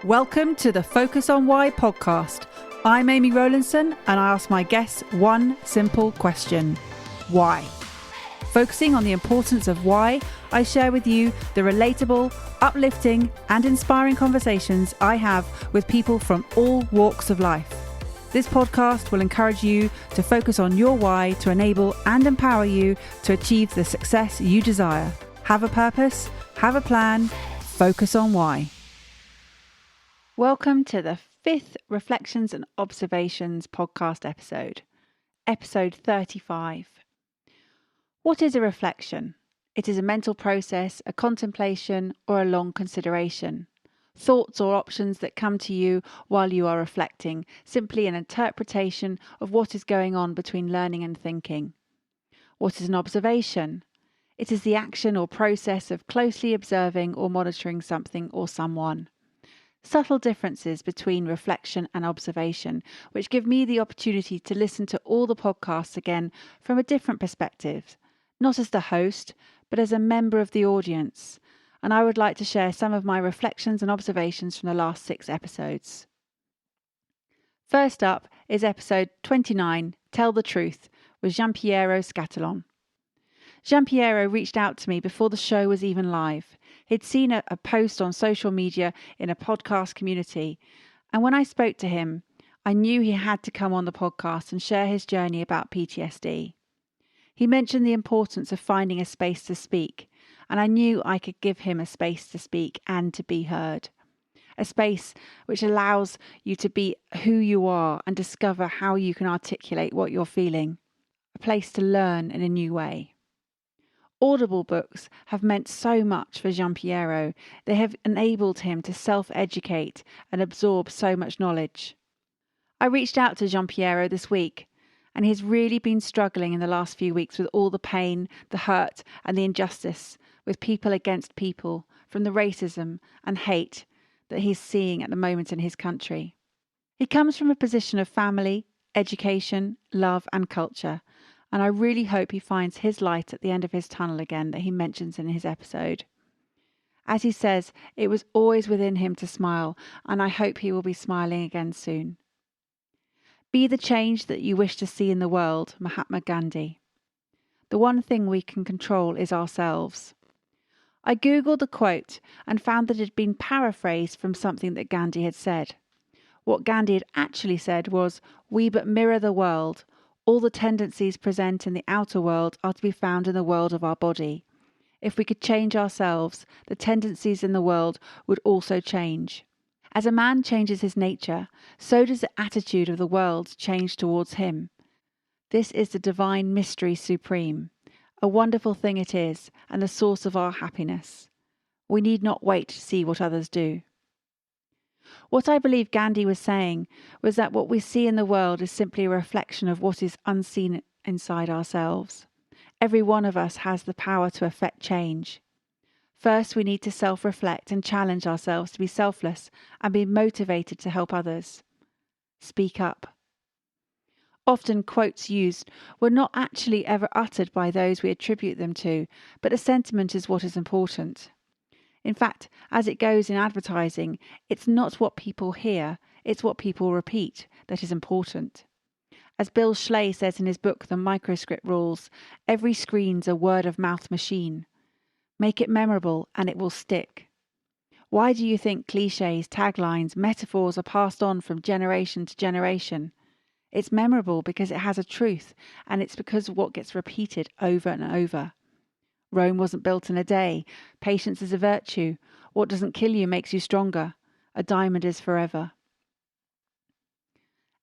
Welcome to the Focus on Why podcast. I'm Amy Rowlinson and I ask my guests one simple question. Why? Focusing on the importance of why, I share with you the relatable, uplifting and inspiring conversations I have with people from all walks of life. This podcast will encourage you to focus on your why to enable and empower you to achieve the success you desire. Have a purpose, have a plan, focus on why. Welcome to the 5th Reflections and Observations podcast episode 35. What is a reflection? It is a mental process, a contemplation, or a long consideration. Thoughts or options that come to you while you are reflecting, simply an interpretation of what is going on between learning and thinking. What is an observation? It is the action or process of closely observing or monitoring something or someone. Subtle differences between reflection and observation, which give me the opportunity to listen to all the podcasts again from a different perspective, not as the host, but as a member of the audience. And I would like to share some of my reflections and observations from the last 6 episodes. First up is episode 29, Tell the Truth, with Giampiero Scattolon. Giampiero reached out to me before the show was even live. He'd seen a post on social media in a podcast community, and when I spoke to him, I knew he had to come on the podcast and share his journey about PTSD. He mentioned the importance of finding a space to speak, and I knew I could give him a space to speak and to be heard. A space which allows you to be who you are and discover how you can articulate what you're feeling. A place to learn in a new way. Audible books have meant so much for Giampiero. They have enabled him to self-educate and absorb so much knowledge. I reached out to Giampiero this week, and he's really been struggling in the last few weeks with all the pain, the hurt and the injustice with people against people from the racism and hate that he's seeing at the moment in his country. He comes from a position of family, education, love and culture. And I really hope he finds his light at the end of his tunnel again that he mentions in his episode. As he says, it was always within him to smile, and I hope he will be smiling again soon. Be the change that you wish to see in the world, Mahatma Gandhi. The one thing we can control is ourselves. I googled the quote and found that it had been paraphrased from something that Gandhi had said. What Gandhi had actually said was, "We but mirror the world. All the tendencies present in the outer world are to be found in the world of our body. If we could change ourselves, the tendencies in the world would also change. As a man changes his nature, so does the attitude of the world change towards him. This is the divine mystery supreme. A wonderful thing it is, and the source of our happiness. We need not wait to see what others do." What I believe Gandhi was saying was that what we see in the world is simply a reflection of what is unseen inside ourselves. Every one of us has the power to effect change. First, we need to self-reflect and challenge ourselves to be selfless and be motivated to help others. Speak up. Often quotes used were not actually ever uttered by those we attribute them to, but a sentiment is what is important. In fact, as it goes in advertising, it's not what people hear, it's what people repeat that is important. As Bill Schley says in his book, The Microscript Rules, every screen's a word-of-mouth machine. Make it memorable and it will stick. Why do you think cliches, taglines, metaphors are passed on from generation to generation? It's memorable because it has a truth, and it's because of what gets repeated over and over. Rome wasn't built in a day. Patience is a virtue. What doesn't kill you makes you stronger. A diamond is forever.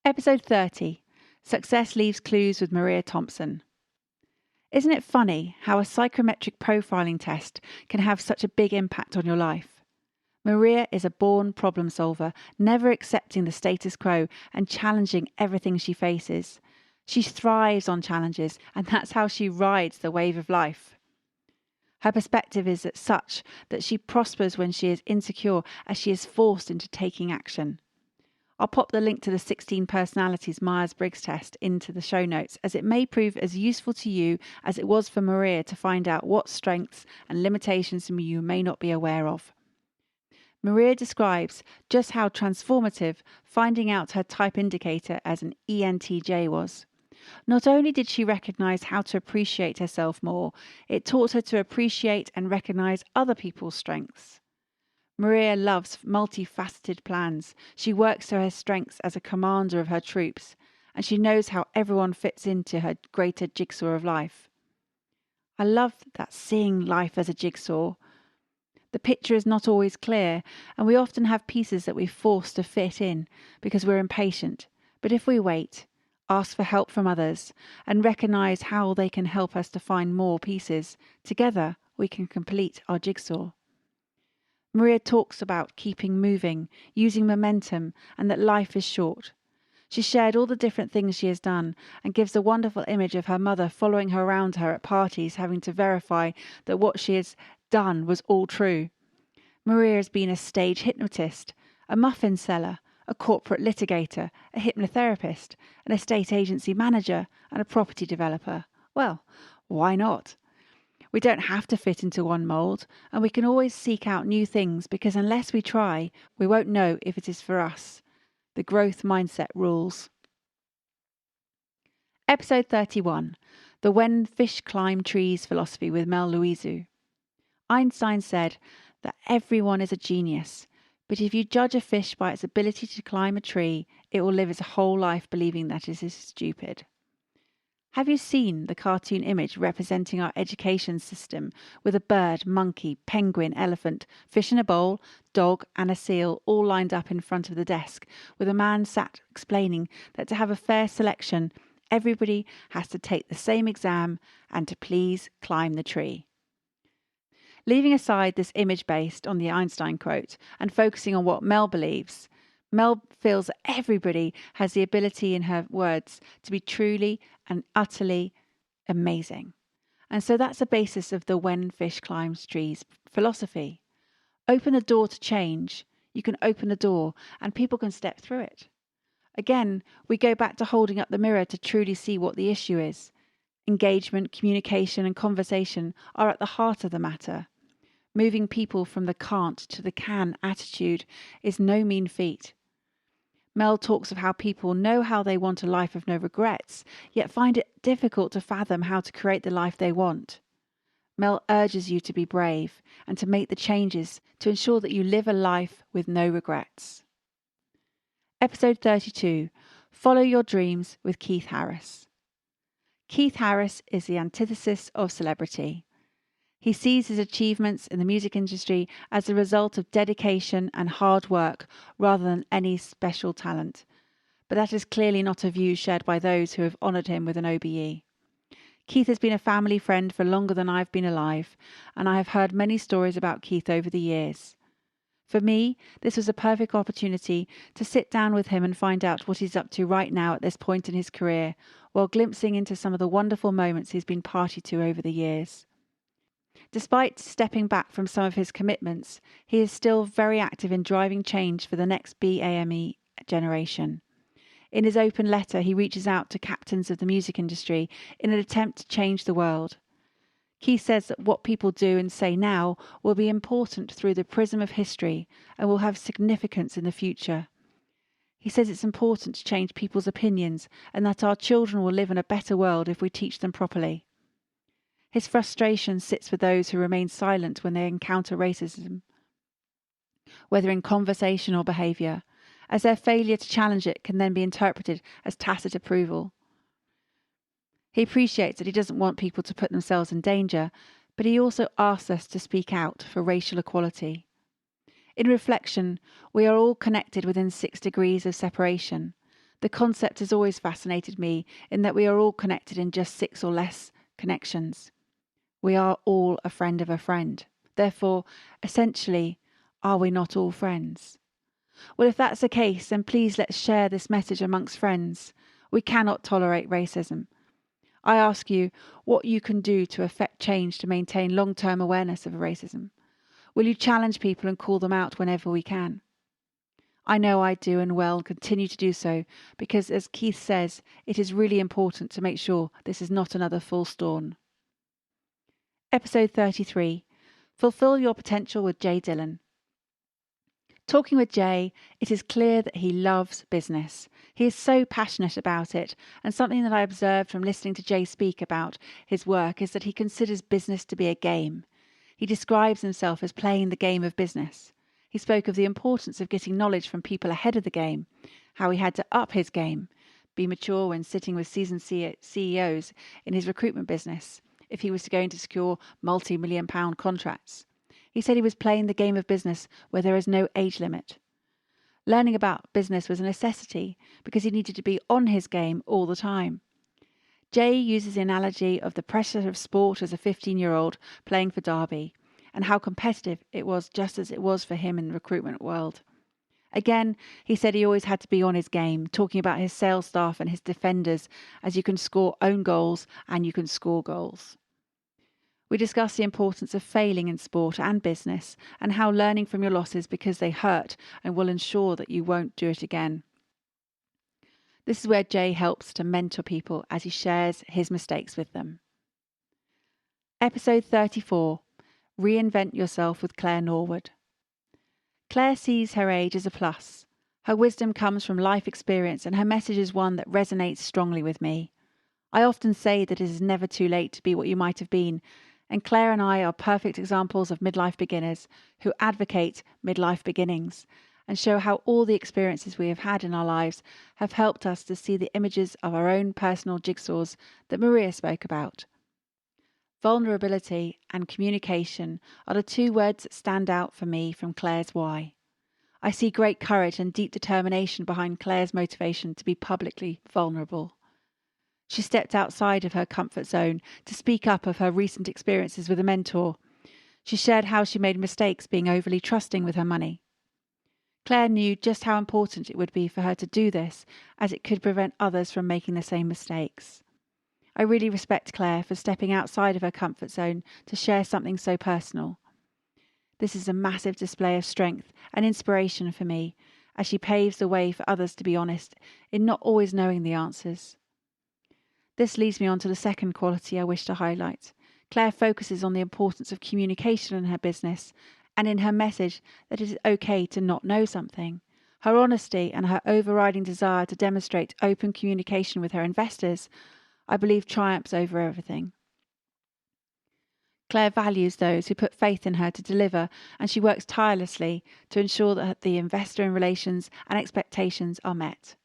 Episode 30. Success Leaves Clues with Maria Thomson. Isn't it funny how a psychometric profiling test can have such a big impact on your life? Maria is a born problem solver, never accepting the status quo and challenging everything she faces. She thrives on challenges, and that's how she rides the wave of life. Her perspective is such that she prospers when she is insecure, as she is forced into taking action. I'll pop the link to the 16 Personalities Myers-Briggs test into the show notes, as it may prove as useful to you as it was for Maria to find out what strengths and limitations you may not be aware of. Maria describes just how transformative finding out her type indicator as an ENTJ was. Not only did she recognise how to appreciate herself more, it taught her to appreciate and recognise other people's strengths. Maria loves multifaceted plans. She works to her strengths as a commander of her troops, and she knows how everyone fits into her greater jigsaw of life. I love that, seeing life as a jigsaw. The picture is not always clear, and we often have pieces that we force to fit in because we're impatient. But if we wait, ask for help from others, and recognise how they can help us to find more pieces, together we can complete our jigsaw. Maria talks about keeping moving, using momentum, and that life is short. She shared all the different things she has done and gives a wonderful image of her mother following her around her at parties, having to verify that what she has done was all true. Maria has been a stage hypnotist, a muffin seller, a corporate litigator, a hypnotherapist, an estate agency manager, and a property developer. Well, why not? We don't have to fit into one mould, and we can always seek out new things because unless we try, we won't know if it is for us. The growth mindset rules. Episode 31. The When Fish Climb Trees philosophy with Mel Loizou. Einstein said that everyone is a genius, but if you judge a fish by its ability to climb a tree, it will live its whole life believing that it is stupid. Have you seen the cartoon image representing our education system with a bird, monkey, penguin, elephant, fish in a bowl, dog and a seal all lined up in front of the desk, with a man sat explaining that to have a fair selection, everybody has to take the same exam and to please climb the tree? Leaving aside this image based on the Einstein quote and focusing on what Mel believes, Mel feels that everybody has the ability, in her words, to be truly and utterly amazing. And so that's the basis of the When Fish Climbs Trees philosophy. Open the door to change. You can open the door and people can step through it. Again, we go back to holding up the mirror to truly see what the issue is. Engagement, communication and conversation are at the heart of the matter. Moving people from the can't to the can attitude is no mean feat. Mel talks of how people know how they want a life of no regrets, yet find it difficult to fathom how to create the life they want. Mel urges you to be brave and to make the changes to ensure that you live a life with no regrets. Episode 32. Follow Your Dreams with Keith Harris. Keith Harris is the antithesis of celebrity. He sees his achievements in the music industry as the result of dedication and hard work rather than any special talent. But that is clearly not a view shared by those who have honoured him with an OBE. Keith has been a family friend for longer than I've been alive, and I have heard many stories about Keith over the years. For me, this was a perfect opportunity to sit down with him and find out what he's up to right now at this point in his career, while glimpsing into some of the wonderful moments he's been party to over the years. Despite stepping back from some of his commitments, he is still very active in driving change for the next BAME generation. In his open letter, he reaches out to captains of the music industry in an attempt to change the world. Keith says that what people do and say now will be important through the prism of history and will have significance in the future. He says it's important to change people's opinions and that our children will live in a better world if we teach them properly. His frustration sits with those who remain silent when they encounter racism, whether in conversation or behaviour, as their failure to challenge it can then be interpreted as tacit approval. He appreciates that he doesn't want people to put themselves in danger, but he also asks us to speak out for racial equality. In reflection, we are all connected within 6 degrees of separation. The concept has always fascinated me in that we are all connected in just 6 or less connections. We are all a friend of a friend. Therefore, essentially, are we not all friends? Well, if that's the case, then please let's share this message amongst friends. We cannot tolerate racism. I ask you what you can do to effect change to maintain long-term awareness of racism. Will you challenge people and call them out whenever we can? I know I do and will continue to do so because, as Keith says, it is really important to make sure this is not another false dawn. Episode 33. Fulfil Your Potential with Dhillon. Talking with Jay, it is clear that he loves business. He is so passionate about it, and something that I observed from listening to Jay speak about his work is that he considers business to be a game. He describes himself as playing the game of business. He spoke of the importance of getting knowledge from people ahead of the game, how he had to up his game, be mature when sitting with seasoned CEOs in his recruitment business, if he was going to secure multi-million-pound contracts. He said he was playing the game of business where there is no age limit. Learning about business was a necessity because he needed to be on his game all the time. Jay uses the analogy of the pressure of sport as a 15-year-old playing for Derby and how competitive it was, just as it was for him in the recruitment world. Again, he said he always had to be on his game, talking about his sales staff and his defenders, as you can score own goals and you can score goals. We discuss the importance of failing in sport and business and how learning from your losses because they hurt and will ensure that you won't do it again. This is where Jay helps to mentor people as he shares his mistakes with them. Episode 34, Reinvent Yourself with Claire Norwood. Claire sees her age as a plus. Her wisdom comes from life experience and her message is one that resonates strongly with me. I often say that it is never too late to be what you might have been, and Claire and I are perfect examples of midlife beginners who advocate midlife beginnings and show how all the experiences we have had in our lives have helped us to see the images of our own personal jigsaws that Maria spoke about. Vulnerability and communication are the two words that stand out for me from Claire's why. I see great courage and deep determination behind Claire's motivation to be publicly vulnerable. She stepped outside of her comfort zone to speak up of her recent experiences with a mentor. She shared how she made mistakes being overly trusting with her money. Claire knew just how important it would be for her to do this, as it could prevent others from making the same mistakes. I really respect Claire for stepping outside of her comfort zone to share something so personal. This is a massive display of strength and inspiration for me, as she paves the way for others to be honest in not always knowing the answers. This leads me on to the second quality I wish to highlight. Claire focuses on the importance of communication in her business and in her message that it is okay to not know something. Her honesty and her overriding desire to demonstrate open communication with her investors, I believe, triumphs over everything. Claire values those who put faith in her to deliver, and she works tirelessly to ensure that the investor relations and expectations are met.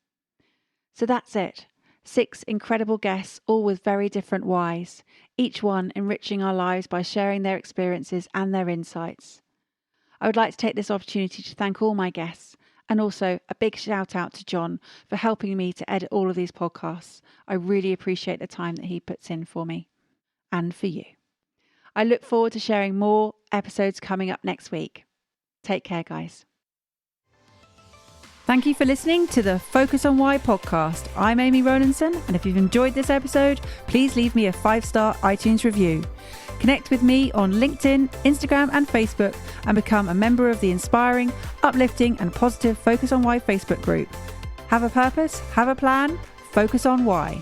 So that's it. 6 incredible guests, all with very different whys, each one enriching our lives by sharing their experiences and their insights. I would like to take this opportunity to thank all my guests, and also a big shout out to John for helping me to edit all of these podcasts. I really appreciate the time that he puts in for me and for you. I look forward to sharing more episodes coming up next week. Take care, guys. Thank you for listening to the Focus on Why podcast. I'm Amy Rowlinson, and if you've enjoyed this episode, please leave me a 5-star iTunes review. Connect with me on LinkedIn, Instagram and Facebook and become a member of the inspiring, uplifting and positive Focus on Why Facebook group. Have a purpose, have a plan, focus on why.